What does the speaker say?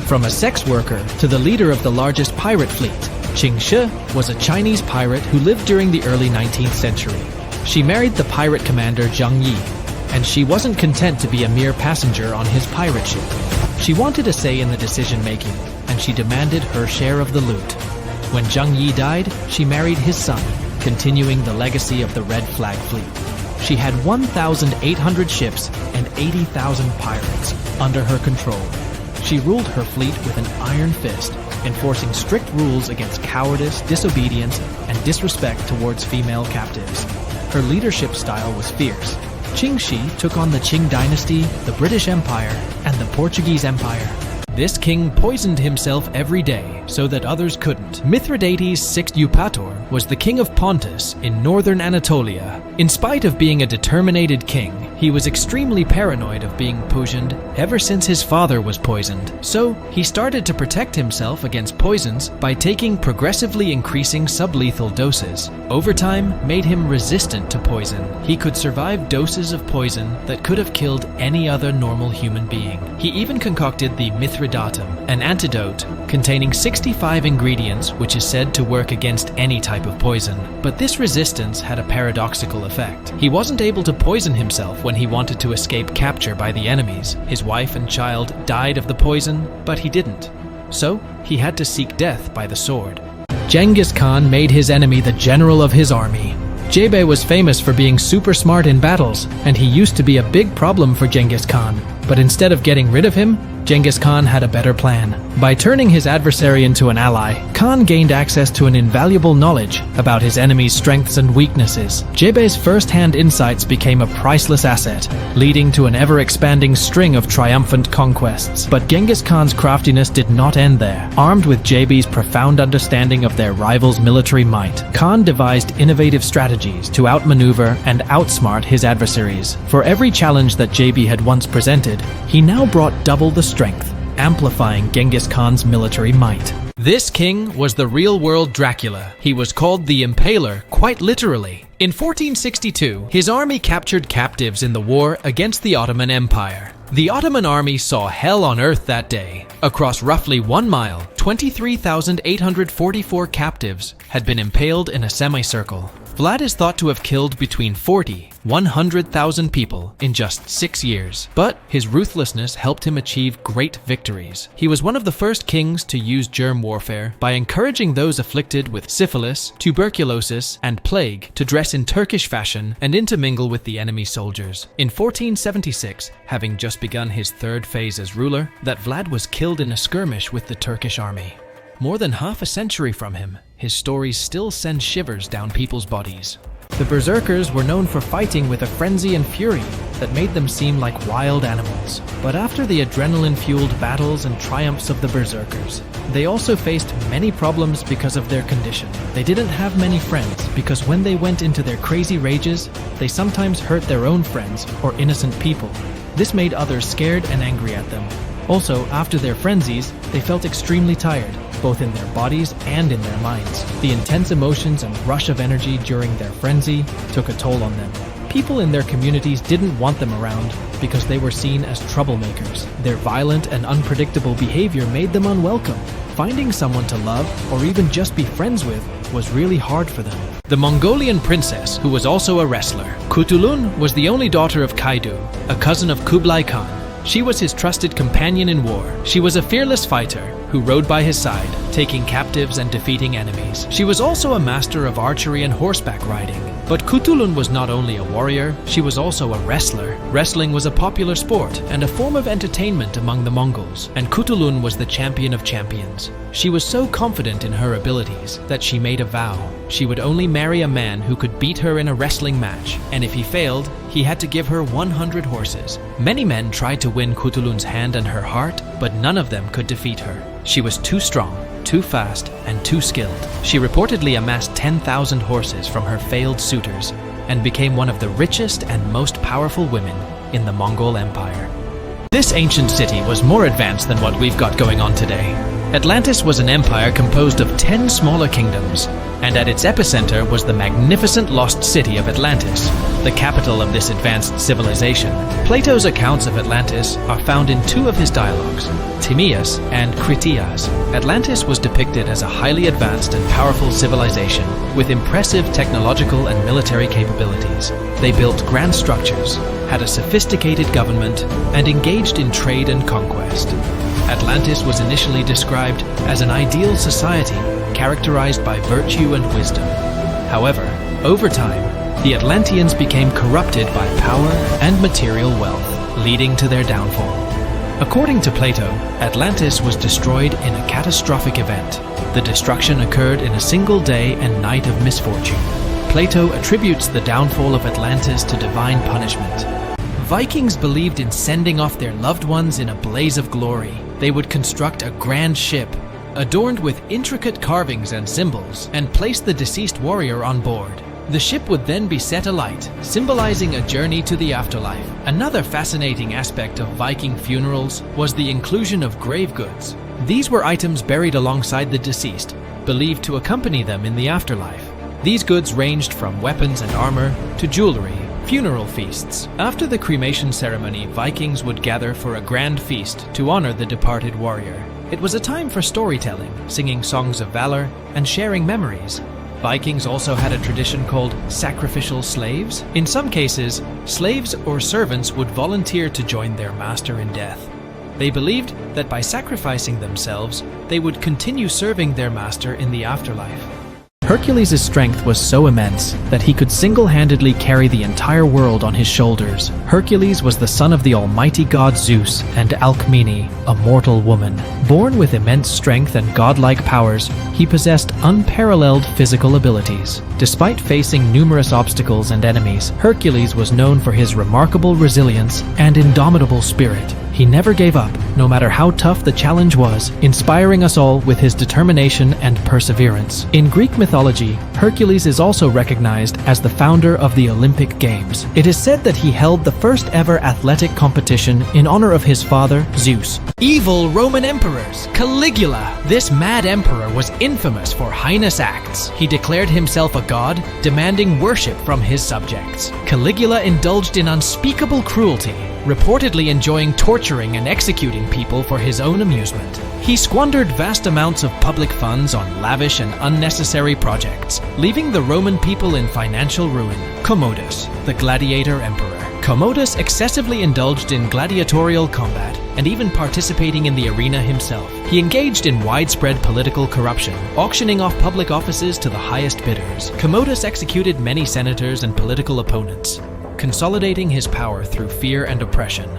From a sex worker to the leader of the largest pirate fleet, Ching was a Chinese pirate who lived during the early 19th century. She married the pirate commander Zhang Yi, and she wasn't content to be a mere passenger on his pirate ship. She wanted a say in the decision-making, and she demanded her share of the loot. When Zhang Yi died, she married his son, continuing the legacy of the Red Flag Fleet. She had 1,800 ships and 80,000 pirates under her control. She ruled her fleet with an iron fist, enforcing strict rules against cowardice, disobedience, and disrespect towards female captives. Her leadership style was fierce. Qing Shi took on the Qing dynasty, the British Empire, and the Portuguese Empire. This king poisoned himself every day so that others couldn't. Mithridates' sixth Eupator was the king of Pontus in northern Anatolia. In spite of being a determined king, he was extremely paranoid of being poisoned ever since his father was poisoned. So he started to protect himself against poisons by taking progressively increasing sublethal doses. Over time, made him resistant to poison. He could survive doses of poison that could have killed any other normal human being. He even concocted the Mithridatum, an antidote containing 65 ingredients which is said to work against any type of poison. But this resistance had a paradoxical effect. He wasn't able to poison himself when he wanted to escape capture by the enemies. His wife and child died of the poison, but he didn't. So he had to seek death by the sword. Genghis Khan made his enemy the general of his army. Jebe was famous for being super smart in battles, and he used to be a big problem for Genghis Khan. But instead of getting rid of him, Genghis Khan had a better plan. By turning his adversary into an ally, Khan gained access to an invaluable knowledge about his enemy's strengths and weaknesses. Jebe's first-hand insights became a priceless asset, leading to an ever-expanding string of triumphant conquests. But Genghis Khan's craftiness did not end there. Armed with Jebe's profound understanding of their rivals' military might, Khan devised innovative strategies to outmaneuver and outsmart his adversaries. For every challenge that Jebe had once presented, he now brought double the strength, amplifying Genghis Khan's military might. This king was the real-world Dracula. He was called the Impaler, quite literally. In 1462, his army captured captives in the war against the Ottoman Empire. The Ottoman army saw hell on earth that day. Across roughly 1 mile, 23,844 captives had been impaled in a semicircle. Vlad is thought to have killed between 100,000 people in just 6 years. But his ruthlessness helped him achieve great victories. He was one of the first kings to use germ warfare by encouraging those afflicted with syphilis, tuberculosis, and plague to dress in Turkish fashion and intermingle with the enemy soldiers. In 1476, having just begun his third phase as ruler, that Vlad was killed in a skirmish with the Turkish army. More than half a century from him, his stories still send shivers down people's bodies. The Berserkers were known for fighting with a frenzy and fury that made them seem like wild animals. But after the adrenaline-fueled battles and triumphs of the Berserkers, they also faced many problems because of their condition. They didn't have many friends because when they went into their crazy rages, they sometimes hurt their own friends or innocent people. This made others scared and angry at them. Also, after their frenzies, they felt extremely tired, both in their bodies and in their minds. The intense emotions and rush of energy during their frenzy took a toll on them. People in their communities didn't want them around because they were seen as troublemakers. Their violent and unpredictable behavior made them unwelcome. Finding someone to love or even just be friends with was really hard for them. The Mongolian Princess, who was also a wrestler, Kutulun, was the only daughter of Kaidu, a cousin of Kublai Khan. She was his trusted companion in war. She was a fearless fighter who rode by his side, taking captives and defeating enemies. She was also a master of archery and horseback riding. But Kutulun was not only a warrior, she was also a wrestler. Wrestling was a popular sport and a form of entertainment among the Mongols, and Kutulun was the champion of champions. She was so confident in her abilities that she made a vow. She would only marry a man who could beat her in a wrestling match, and if he failed, he had to give her 100 horses. Many men tried to win Kutulun's hand and her heart, but none of them could defeat her. She was too strong, too fast, and too skilled. She reportedly amassed 10,000 horses from her failed suitors and became one of the richest and most powerful women in the Mongol Empire. This ancient city was more advanced than what we've got going on today. Atlantis was an empire composed of 10 smaller kingdoms. and at its epicenter was the magnificent lost city of Atlantis, the capital of this advanced civilization. Plato's accounts of Atlantis are found in two of his dialogues, Timaeus and Critias. Atlantis was depicted as a highly advanced and powerful civilization with impressive technological and military capabilities. They built grand structures, had a sophisticated government, and engaged in trade and conquest. Atlantis was initially described as an ideal society characterized by virtue and wisdom. However, over time, the Atlanteans became corrupted by power and material wealth, leading to their downfall. According to Plato, Atlantis was destroyed in a catastrophic event. The destruction occurred in a single day and night of misfortune. Plato attributes the downfall of Atlantis to divine punishment. Vikings believed in sending off their loved ones in a blaze of glory. They would construct a grand ship, adorned with intricate carvings and symbols, and place the deceased warrior on board. The ship would then be set alight, symbolizing a journey to the afterlife. Another fascinating aspect of Viking funerals was the inclusion of grave goods. These were items buried alongside the deceased, believed to accompany them in the afterlife. These goods ranged from weapons and armor to jewelry, funeral feasts. After the cremation ceremony, Vikings would gather for a grand feast to honor the departed warrior. It was a time for storytelling, singing songs of valor, and sharing memories. Vikings also had a tradition called sacrificial slaves. In some cases, slaves or servants would volunteer to join their master in death. They believed that by sacrificing themselves, they would continue serving their master in the afterlife. Hercules' strength was so immense that he could single-handedly carry the entire world on his shoulders. Hercules was the son of the almighty god Zeus and Alcmene, a mortal woman. Born with immense strength and godlike powers, he possessed unparalleled physical abilities. Despite facing numerous obstacles and enemies, Hercules was known for his remarkable resilience and indomitable spirit. He never gave up, no matter how tough the challenge was, inspiring us all with his determination and perseverance. In Greek mythology, Hercules is also recognized as the founder of the Olympic Games. It is said that he held the first ever athletic competition in honor of his father, Zeus. Evil Roman emperors. Caligula. This mad emperor was infamous for heinous acts. He declared himself a god, demanding worship from his subjects. Caligula indulged in unspeakable cruelty, reportedly enjoying torturing and executing people for his own amusement. He squandered vast amounts of public funds on lavish and unnecessary projects, leaving the Roman people in financial ruin. Commodus, the gladiator emperor. Commodus excessively indulged in gladiatorial combat and even participating in the arena himself. He engaged in widespread political corruption, auctioning off public offices to the highest bidders. Commodus executed many senators and political opponents, consolidating his power through fear and oppression.